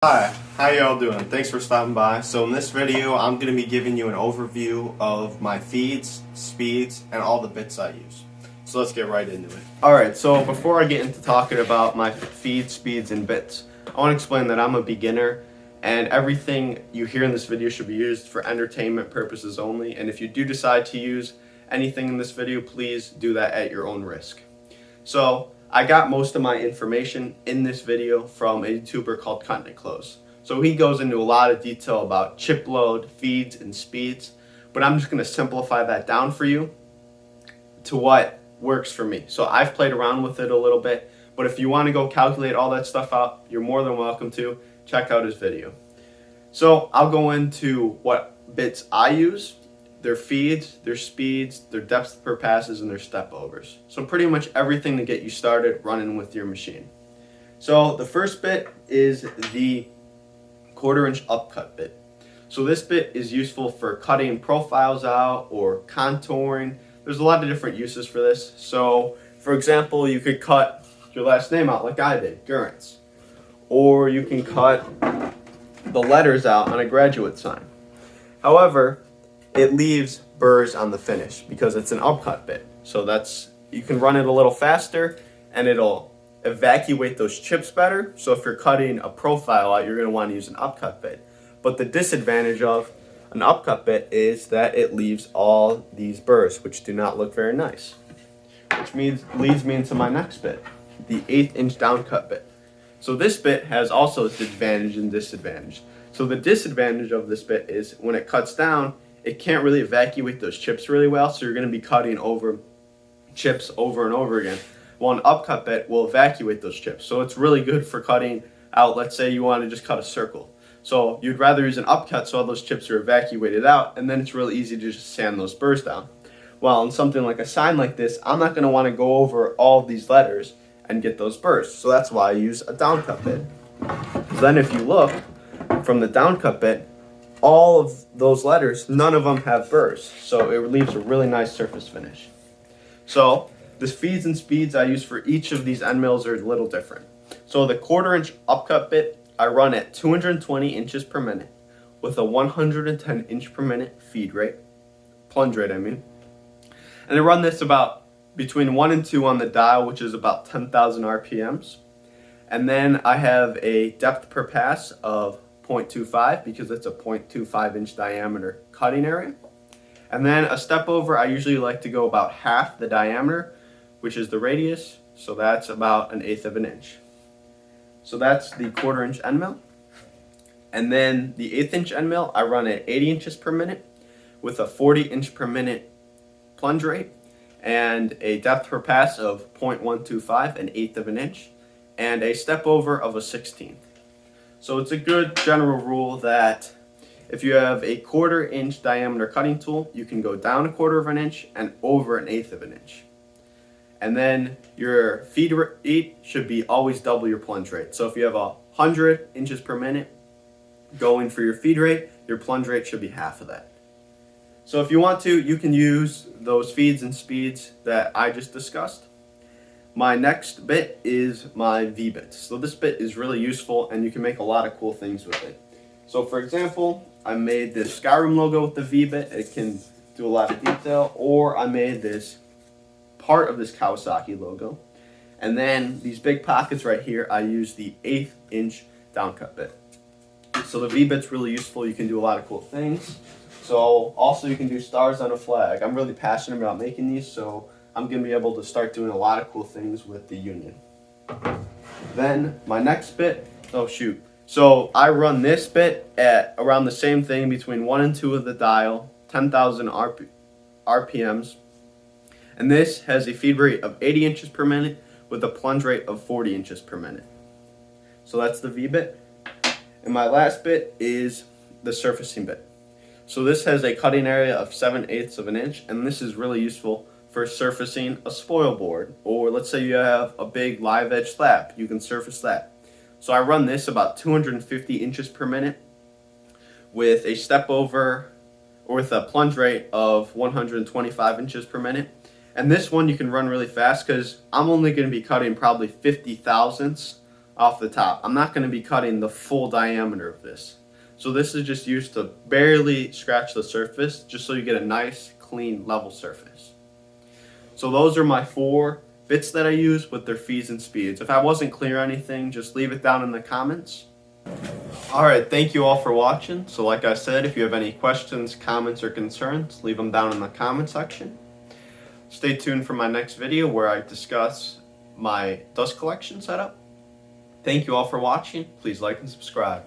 Hi, how y'all doing? Thanks for stopping by. So in this video, I'm going to be giving you an overview of my feeds, speeds, and all the bits I use. So let's get right into it. Alright, so before I get into talking about my feeds, speeds, and bits, I want to explain that I'm a beginner and everything you hear in this video should be used for entertainment purposes only. And if you do decide to use anything in this video, please do that at your own risk. So I got most of my information in this video from a YouTuber called Cutting It Close. So he goes into a lot of detail about chip load, feeds, and speeds, but I'm just going to simplify that down for you to what works for me. So I've played around with it a little bit, but if you want to go calculate all that stuff out, you're more than welcome to. Check out his video. So I'll go into what bits I use, their feeds, their speeds, their depth per passes, and their step overs. So pretty much everything to get you started running with your machine. So the first bit is the 1/4 inch upcut bit. So this bit is useful for cutting profiles out or contouring. There's a lot of different uses for this. So for example, you could cut your last name out like I did, Gurrence. Or you can cut the letters out on a graduate sign. However, it leaves burrs on the finish because it's an upcut bit. So you can run it a little faster and it'll evacuate those chips better. So if you're cutting a profile out, you're going to want to use an upcut bit. But the disadvantage of an upcut bit is that it leaves all these burrs, which do not look very nice. Which leads me into my next bit, the 1/8 inch downcut bit. So this bit has also its advantage and disadvantage. So the disadvantage of this bit is when it cuts down, it can't really evacuate those chips really well, so you're going to be cutting over chips over and over again. Well, an upcut bit will evacuate those chips, so it's really good for cutting out. Let's say you want to just cut a circle. So you'd rather use an upcut so all those chips are evacuated out, and then it's really easy to just sand those burrs down. Well, in something like a sign like this, I'm not going to want to go over all of these letters and get those burrs, so that's why I use a downcut bit. So then if you look from the downcut bit, all of those letters, none of them have burrs, so it leaves a really nice surface finish. So the feeds and speeds I use for each of these end mills are a little different. So the 1/4 inch upcut bit I run at 220 inches per minute with a 110 inch per minute feed rate, plunge rate I mean. And I run this about between 1 and 2 on the dial, which is about 10,000 RPMs. And then I have a depth per pass of 0.25 because it's a 0.25 inch diameter cutting area. And then a step over, I usually like to go about half the diameter, which is the radius. So that's about 1/8 of an inch. So that's the 1/4 inch end mill. And then the 1/8 inch end mill, I run at 80 inches per minute with a 40 inch per minute plunge rate and a depth per pass of 0.125, 1/8 of an inch, and a step over of a 16th. So it's a good general rule that if you have a 1/4 inch diameter cutting tool, you can go down 1/4 of an inch and over 1/8 of an inch. And then your feed rate should be always double your plunge rate. So if you have 100 inches per minute going for your feed rate, your plunge rate should be half of that. So if you want to, you can use those feeds and speeds that I just discussed. My next bit is my VBit. So this bit is really useful and you can make a lot of cool things with it. So for example, I made this Skyrim logo with the VBit. It can do a lot of detail. Or I made this part of this Kawasaki logo. And then these big pockets right here, I use the 1/8 inch downcut bit. So the VBit's really useful. You can do a lot of cool things. So also you can do stars on a flag. I'm really passionate about making these, so I'm going to be able to start doing a lot of cool things with the Union. Then my next bit, so I run this bit at around the same thing between 1 and 2 of the dial, 10,000 RPMs. And this has a feed rate of 80 inches per minute with a plunge rate of 40 inches per minute. So that's the V-bit. And my last bit is the surfacing bit. So this has a cutting area of 7/8 of an inch, and this is really useful for surfacing a spoil board, or let's say you have a big live edge slab, you can surface that. So I run this about 250 inches per minute with a step over or with a plunge rate of 125 inches per minute. And this one you can run really fast because I'm only going to be cutting probably 50 thousandths off the top. I'm not going to be cutting the full diameter of this. So this is just used to barely scratch the surface, just so you get a nice, clean, level surface. So those are my 4 bits that I use with their feeds and speeds. If I wasn't clear on anything, just leave it down in the comments. Alright, thank you all for watching. So like I said, if you have any questions, comments, or concerns, leave them down in the comment section. Stay tuned for my next video where I discuss my dust collection setup. Thank you all for watching. Please like and subscribe.